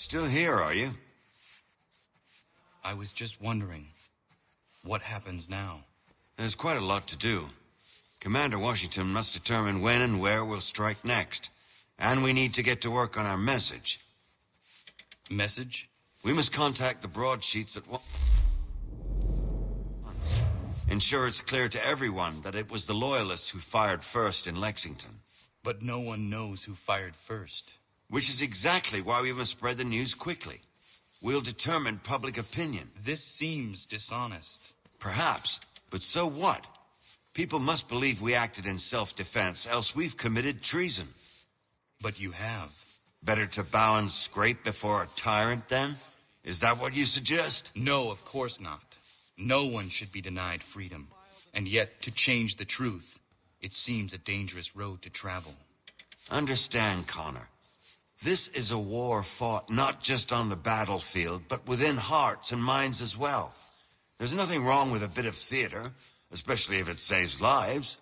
Still here, are you? I was just wondering, what happens now? There's quite a lot to do. Commander Washington must determine when and where we'll strike next. And we need to get to work on our message. Message? We must contact the broadsheets at once. Ensure it's clear to everyone that it was the Loyalists who fired first in Lexington. But no one knows who fired first. Which is exactly why we must spread the news quickly. We'll determine public opinion. This seems dishonest. Perhaps, but so what? People must believe we acted in self-defense, else we've committed treason. But you have. Better to bow and scrape before a tyrant, then? Is that what you suggest? No, of course not. No one should be denied freedom. And yet, to change the truth, it seems a dangerous road to travel. Understand, Connor. This is a war fought not just on the battlefield, but within hearts and minds as well. There's nothing wrong with a bit of theater, especially if it saves lives.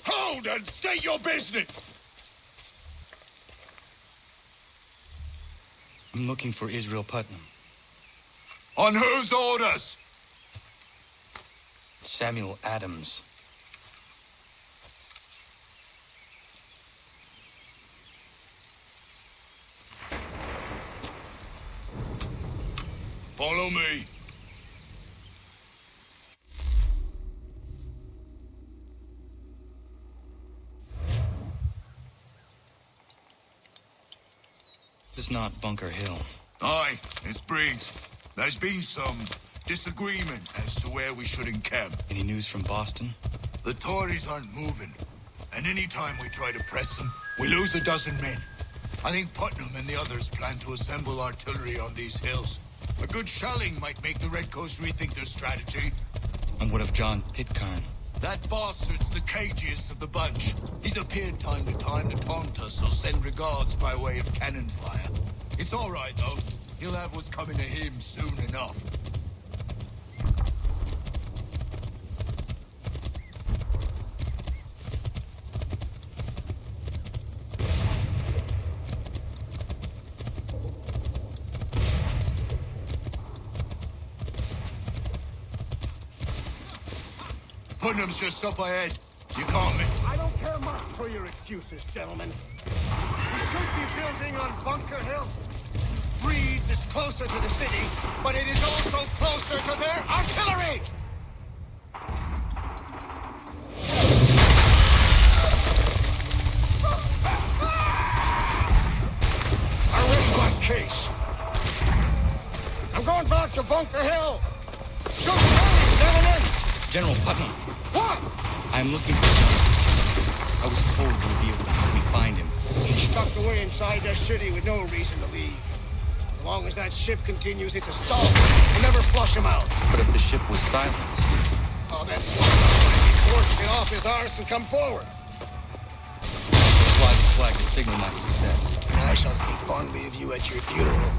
Hold and state your business! I'm looking for Israel Putnam. On whose orders? Samuel Adams. Follow me. This is not Bunker Hill. Aye, it's Briggs. There's been some disagreement as to where we should encamp. Any news from Boston? The Tories aren't moving, and any time we try to press them, we lose a dozen men. I think Putnam and the others plan to assemble artillery on these hills. A good shelling might make the Redcoats rethink their strategy. And what of John Pitcairn? That bastard's the cagiest of the bunch. He's appeared time to taunt us or send regards by way of cannon fire. It's all right, though. He'll have what's coming to him soon enough. Putnam's just up ahead. You call me? I don't care much for your excuses, gentlemen. We should be building on Bunker Hill. Breeds is closer to the city, but it is also closer to their artillery! I rest my case. I'm going back to Bunker Hill. Good morning, gentlemen! General Putnam, What? I'm looking for John. I was told you would be able to help me find him. He's stuck away inside their city with no reason to leave. As long as that ship continues its assault, we'll never flush him out. But if the ship was silenced, Oh, then he's forced to get off his arse and come forward. fly the flag to signal my success. And I shall speak fondly of you at your funeral.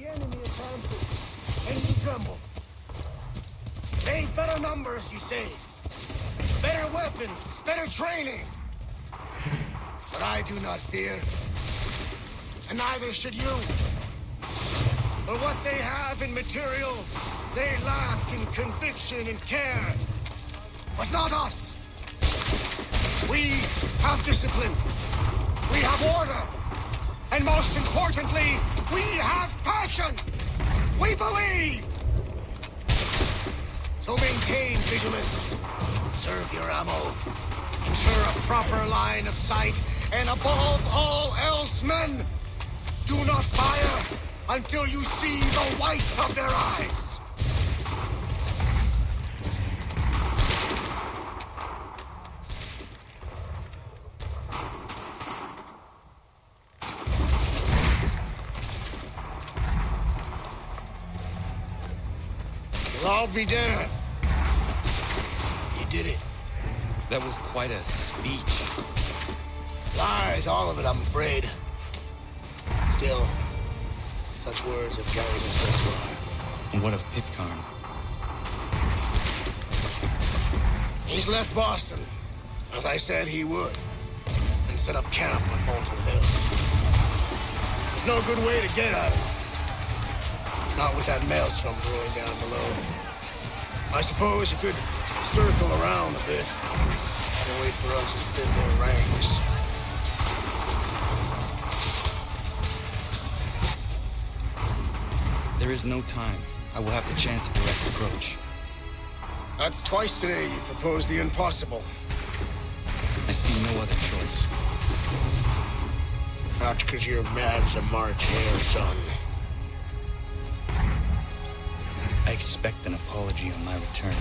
the enemy advances, and you tremble. They better numbers, you say. Better weapons, better training. But I do not fear. And neither should you. For what they have in material, they lack in conviction and care. But not us. We have discipline. We have order. And most importantly, we have passion. We believe. So maintain vigilance. Conserve your ammo. Ensure a proper line of sight. And above all else, men, do not fire until you see the whites of their eyes. You'll all be there. You did it. That was quite a speech. Lies, all of it, I'm afraid. Still, such words have carried us this far. And what of Pitcairn? He's left Boston, as I said he would, and set up camp on Molten Hill. There's no good way to get at him. Not with that maelstrom brewing down below. I suppose you could circle around a bit and wait for us to thin their ranks. There is no time. I will have to chance a direct approach. That's twice today you proposed the impossible. I see no other choice. Not because you're mad as a March hare, son. I expect an apology on my return.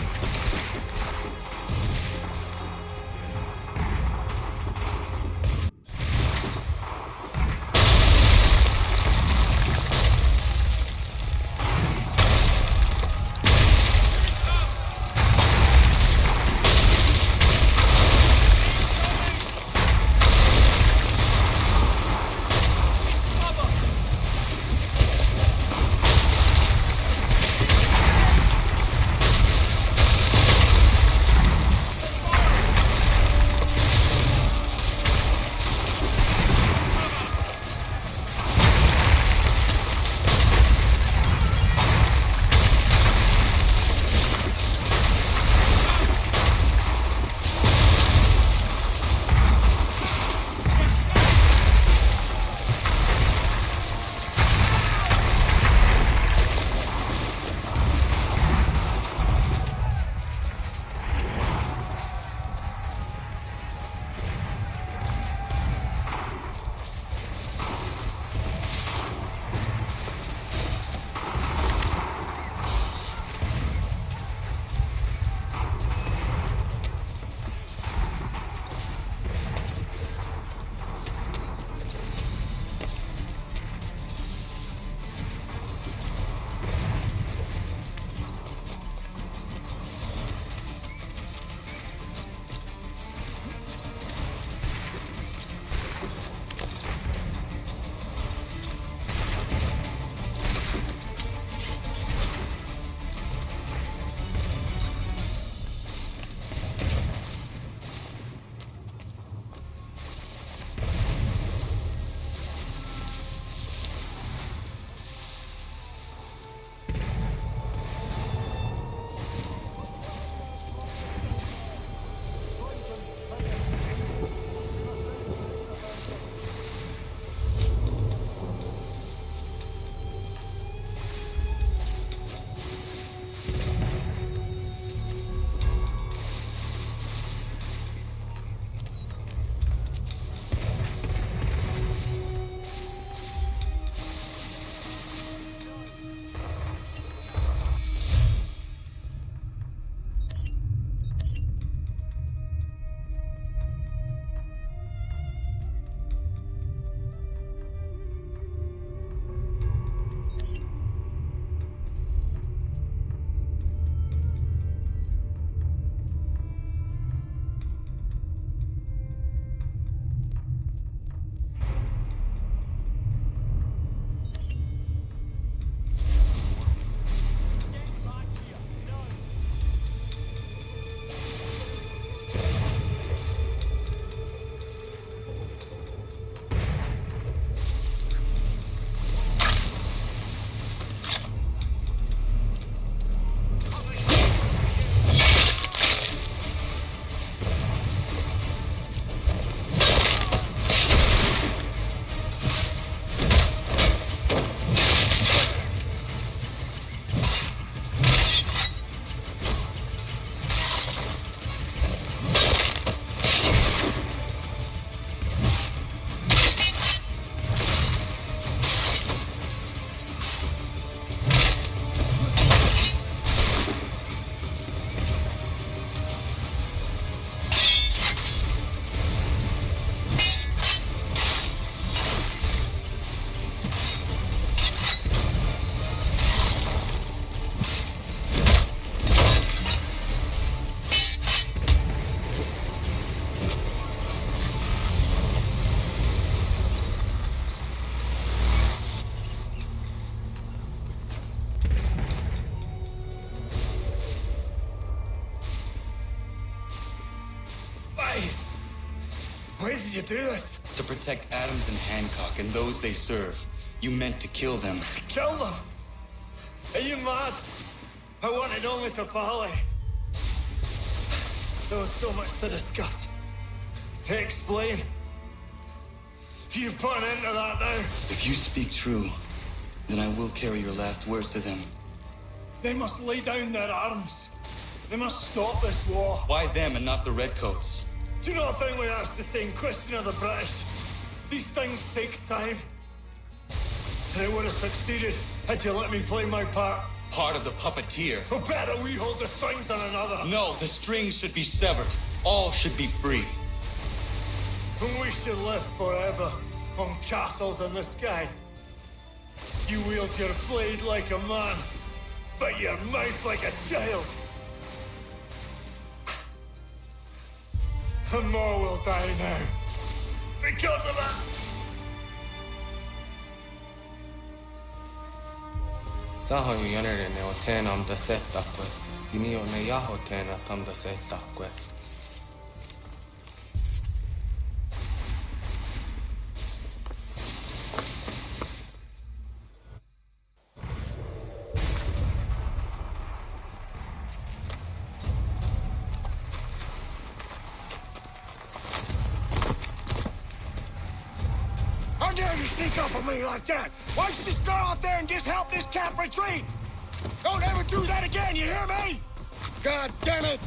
you do this? To protect Adams and Hancock and those they serve, you meant to kill them. Kill them? Are you mad? I wanted only to parley. There was so much to discuss, to explain. You put an end to that now. If you speak true, then I will carry your last words to them. They must lay down their arms. They must stop this war. Why them and not the Redcoats? Do you not think we asked the same question of the British? These things take time. And it would have succeeded had you let me play my part. Part of the puppeteer. Or better we hold the strings than another. No, the strings should be severed. All should be free. And we should live forever on castles in the sky. You wield your blade like a man, but your mouth like a child. And more will die now. Because of that. Sahoin jänerene o teena am da setakwe. Tini o ne yaho teena tam da setakwe. How dare you sneak up on me like that? Why don't you just go out there and just help this camp retreat? Don't ever do that again, you hear me? God damn it!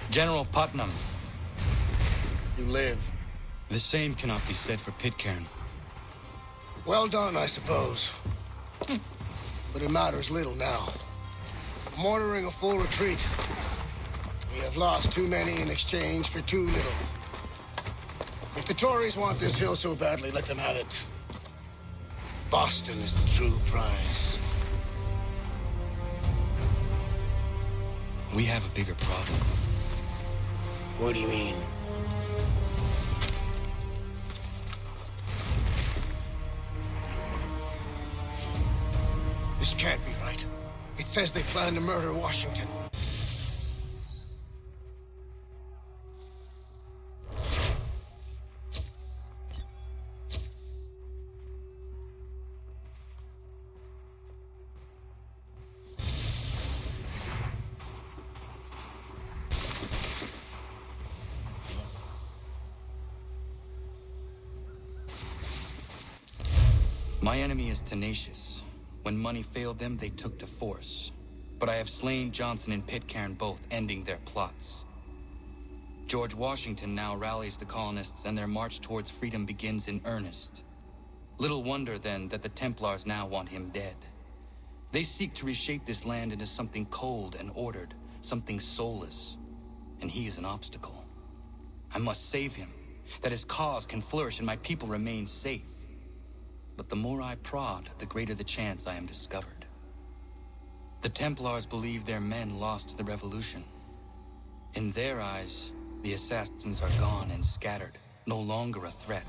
General Putnam. You live. The same cannot be said for Pitcairn. Well done, I suppose. But it matters little now. I'm ordering a full retreat. We have lost too many in exchange for too little. If the Tories want this hill so badly, let them have it. Boston is the true prize. We have a bigger problem. What do you mean? This can't be right. It says they plan to murder Washington. My enemy is tenacious. When money failed them, they took to force. But I have slain Johnson and Pitcairn both, ending their plots. George Washington now rallies the colonists, and their march towards freedom begins in earnest. Little wonder, then, that the Templars now want him dead. They seek to reshape this land into something cold and ordered, something soulless. And he is an obstacle. I must save him, that his cause can flourish and my people remain safe. But the more I prod, the greater the chance I am discovered. The Templars believe their men lost the revolution. In their eyes, the assassins are gone and scattered, no longer a threat.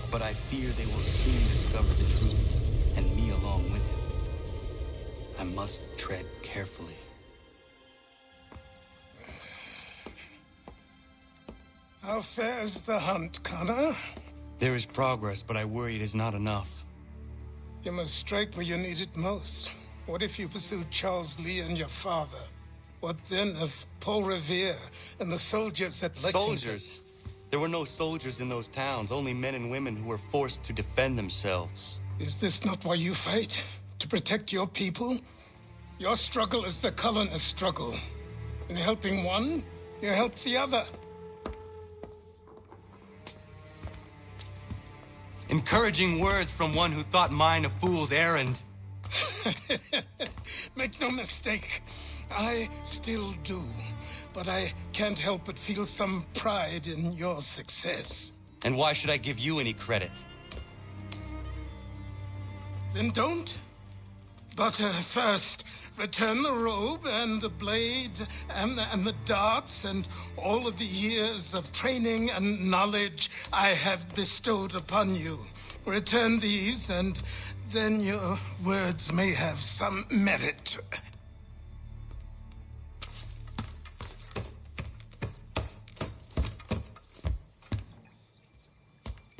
But I fear they will soon discover the truth, and me along with it. I must tread carefully. How fares the hunt, Connor? There is progress, but I worry it is not enough. You must strike where you need it most. What if you pursued Charles Lee and your father? What then of Paul Revere and the soldiers at Lexington? Soldiers? There were no soldiers in those towns, only men and women who were forced to defend themselves. Is this not why you fight? To protect your people? Your struggle is the colonist struggle. In helping one, you help the other. Encouraging words from one who thought mine a fool's errand. Make no mistake, I still do. But I can't help but feel some pride in your success. And why should I give you any credit? Then don't. But first, return the robe and the blade and the darts and all of the years of training and knowledge I have bestowed upon you. Return these, and then your words may have some merit.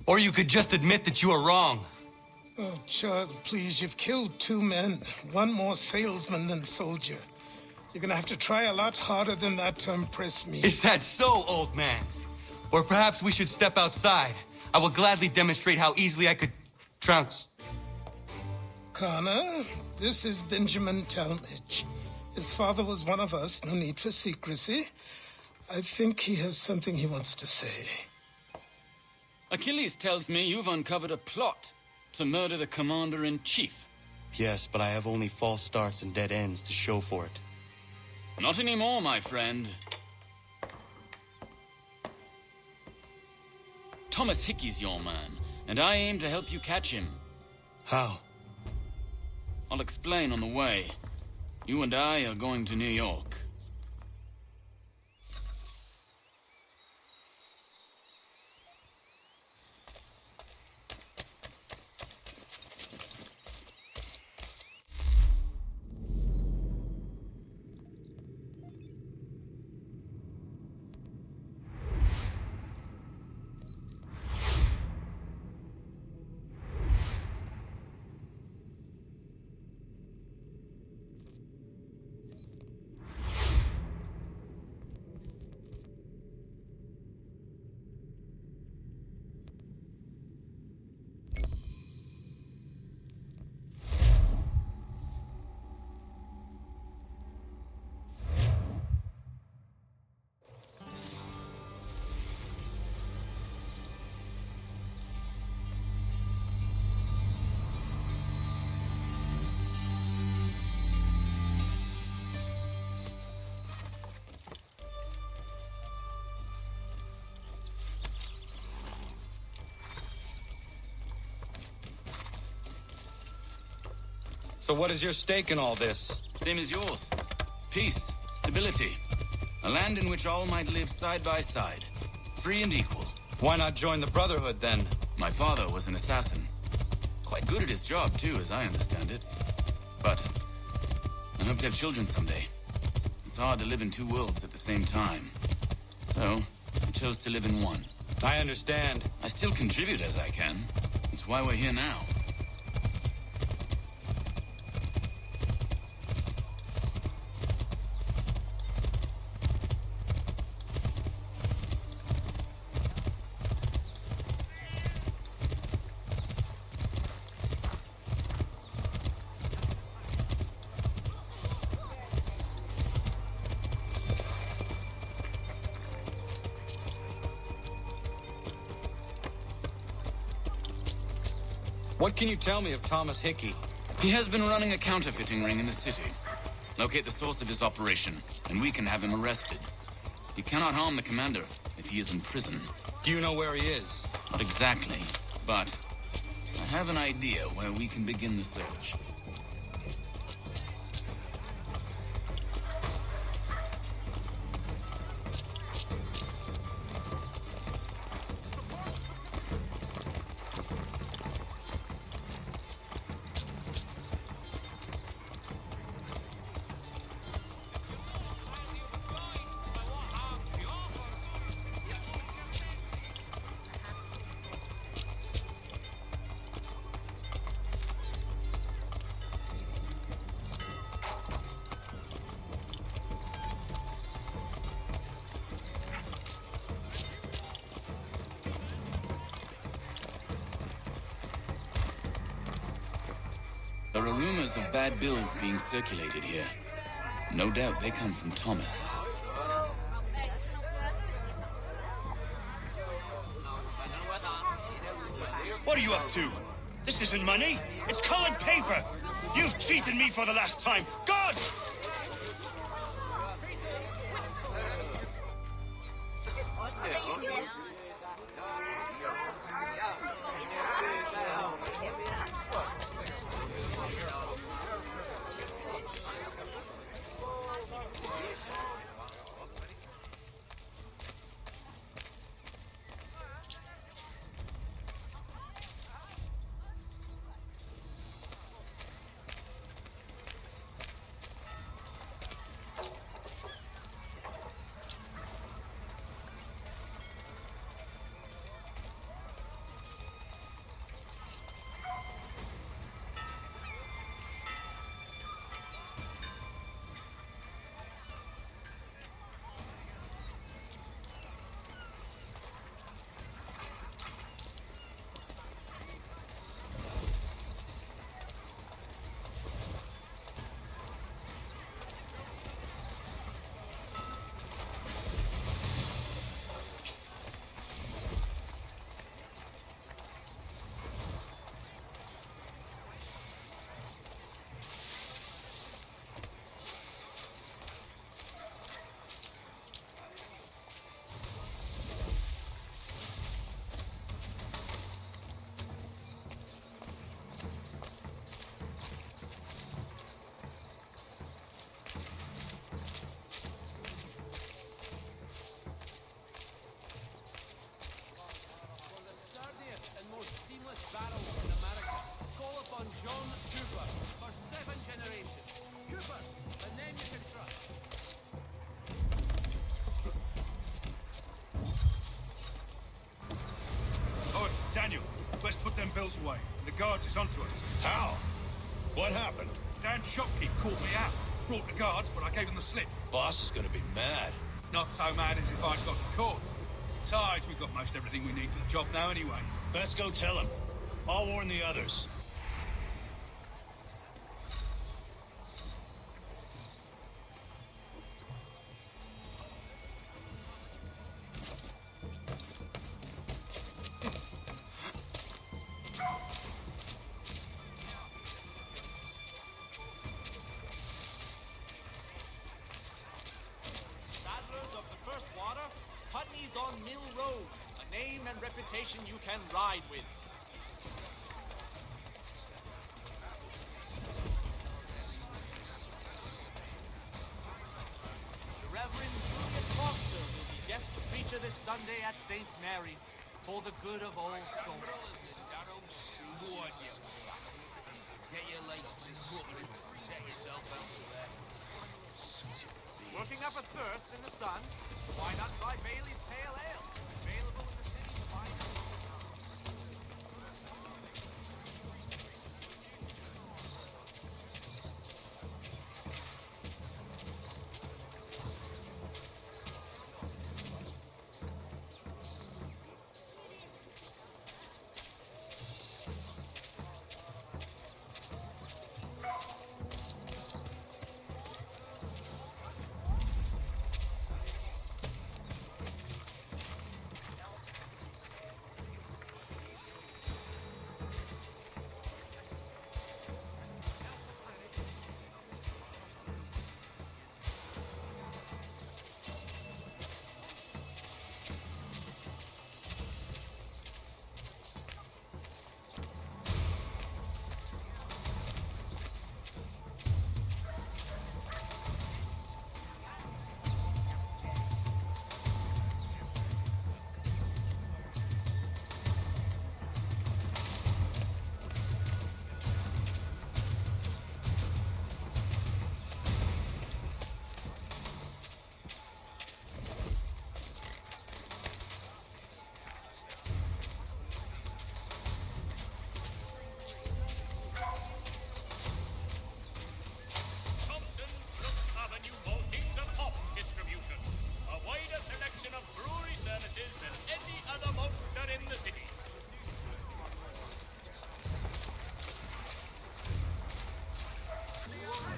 Or you could just admit that you were wrong. Oh, child, please, you've killed 2 men. One more salesman than soldier. You're gonna have to try a lot harder than that to impress me. Is that so, old man? Or perhaps we should step outside. I will gladly demonstrate how easily I could trounce. Connor, this is Benjamin Talmadge. His father was one of us, no need for secrecy. I think he has something he wants to say. Achilles tells me you've uncovered a plot to murder the commander-in-chief. Yes, but I have only false starts and dead ends to show for it. Not anymore, my friend. Thomas Hickey's your man, and I aim to help you catch him. How? I'll explain on the way. You and I are going to New York. So what is your stake in all this? Same as yours. Peace, stability. A land in which all might live side by side, free and equal. Why not join the Brotherhood, then? My father was an assassin. Quite good at his job, too, as I understand it. But I hope to have children someday. It's hard to live in 2 worlds at the same time. So I chose to live in one. I understand. I still contribute as I can. That's why we're here now. What can you tell me of Thomas Hickey? He has been running a counterfeiting ring in the city. Locate the source of his operation, and we can have him arrested. He cannot harm the commander if he is in prison. Do you know where he is? Not exactly, but I have an idea where we can begin the search. There are rumors of bad bills being circulated here. No doubt they come from Thomas. What are you up to? This isn't money. It's colored paper. You've cheated me for the last time. God! away. The guards is onto us. How? What happened? Dan's shopkeep caught me out. Brought the guards, but I gave them the slip. Boss is gonna be mad. Not so mad as if I'd got caught. Besides, we've got most everything we need for the job now anyway. Best go tell him. I'll warn the others. You can ride with. The Reverend Julius Foster will be guest preacher this Sunday at St. Mary's for the good of all souls. Get your legs to set yourself out there. Working up a thirst in the sun? Why not try Bailey's Pale Ale? Available in the city to find out.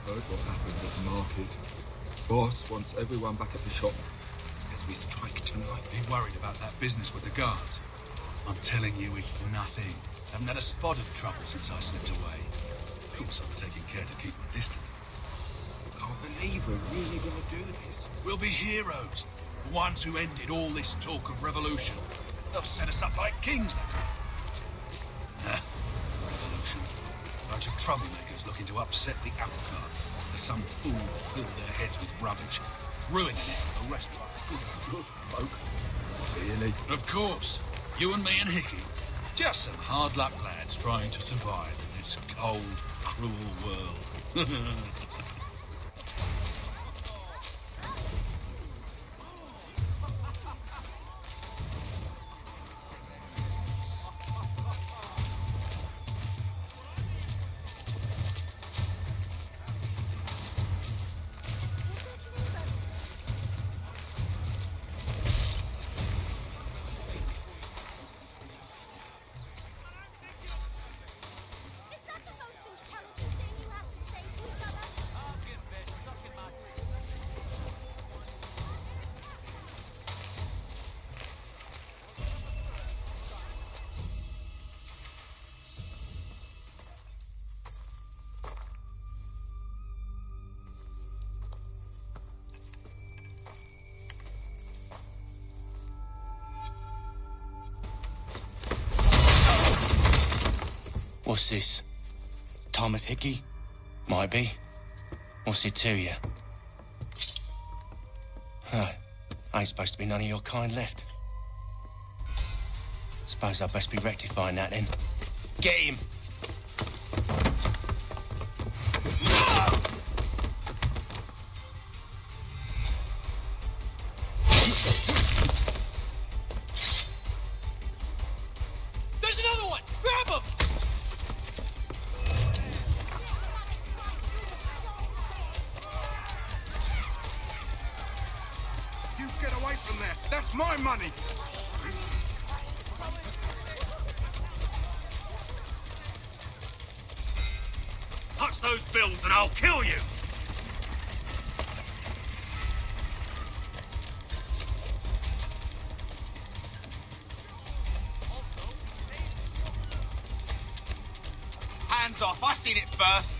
Heard what happened at the market. Boss wants everyone back at the shop. Says we strike tonight. Be worried about that business with the guards. I'm telling you, it's nothing. Haven't had a spot of trouble since I slipped away. Of course, I'm taking care to keep my distance. I can't believe we're really gonna do this. We'll be heroes. The ones who ended all this talk of revolution. They'll set us up like kings, then. Revolution. A bunch of troublemakers looking to upset the apple cart. There's some fool fill their heads with rubbish, ruining it for the rest of us. Good folk. Really? Of course. You and me and Hickey. Just some hard luck lads trying to survive in this cold, cruel world. What's this? Thomas Hickey? Might be. What's it to you? Oh, ain't supposed to be none of your kind left. Suppose I'd best be rectifying that then. Get him! There's another one! Grab him! my money! Touch those bills and I'll kill you! Hands off, I seen it first.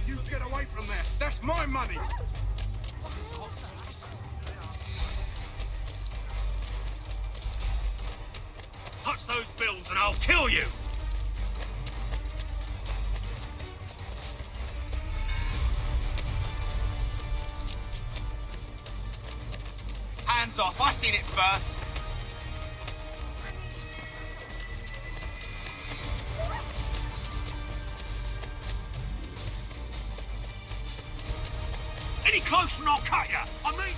You get away from there! That's my money! Touch those bills and I'll kill you! Hands off, I seen it first. Any closer and I'll cut you! I mean...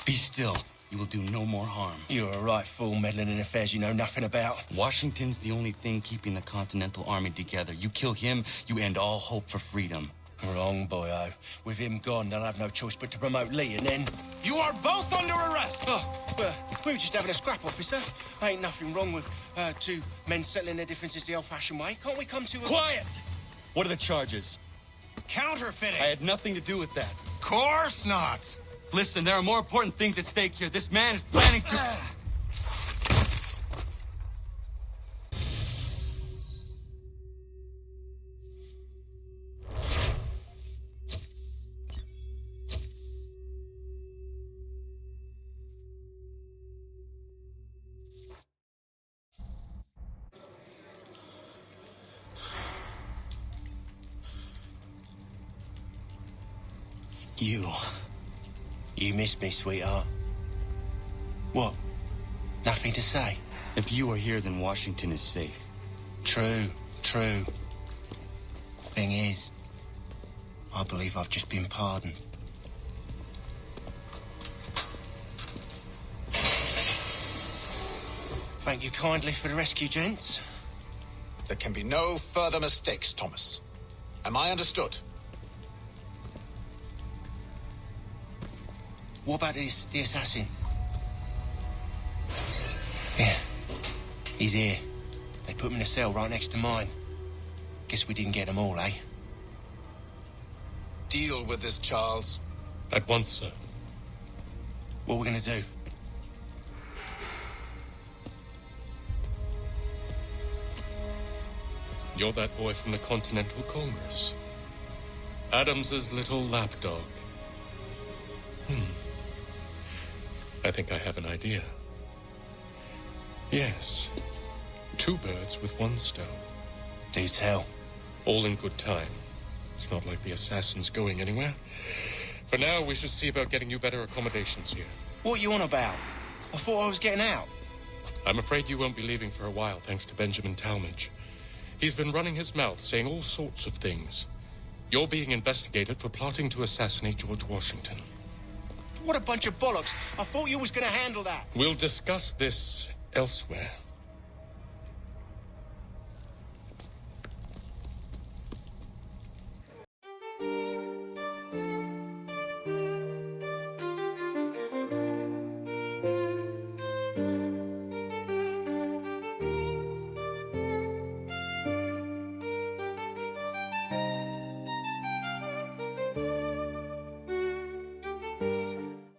Be still. You will do no more harm. You're a right fool meddling in affairs you know nothing about. Washington's the only thing keeping the Continental Army together. You kill him, you end all hope for freedom. Wrong, boyo. With him gone, they'll have no choice but to promote Lee, and then... You are both under arrest! Oh, well, we were just having a scrap, officer. Ain't nothing wrong with two men settling their differences the old-fashioned way. Can't we come to a... Quiet! What are the charges? Counterfeiting! I had nothing to do with that. Course not! Listen, there are more important things at stake here. This man is planning to... You missed me, sweetheart. What? Nothing to say? If you are here, then Washington is safe. True. Thing is, I believe I've just been pardoned. Thank you kindly for the rescue, gents. There can be no further mistakes, Thomas. Am I understood? What about the assassin? Yeah, he's here. They put him in a cell right next to mine. Guess we didn't get them all, eh? Deal with this, Charles. At once, sir. What are we gonna do? You're that boy from the Continental Congress. Adams's little lapdog. I think I have an idea. Yes. 2 birds with 1 stone. Do tell. All in good time. It's not like the assassin's going anywhere. For now, we should see about getting you better accommodations here. What are you on about? I thought I was getting out. I'm afraid you won't be leaving for a while, thanks to Benjamin Talmadge. He's been running his mouth, saying all sorts of things. You're being investigated for plotting to assassinate George Washington. What a bunch of bollocks. I thought you was going to handle that. We'll discuss this elsewhere.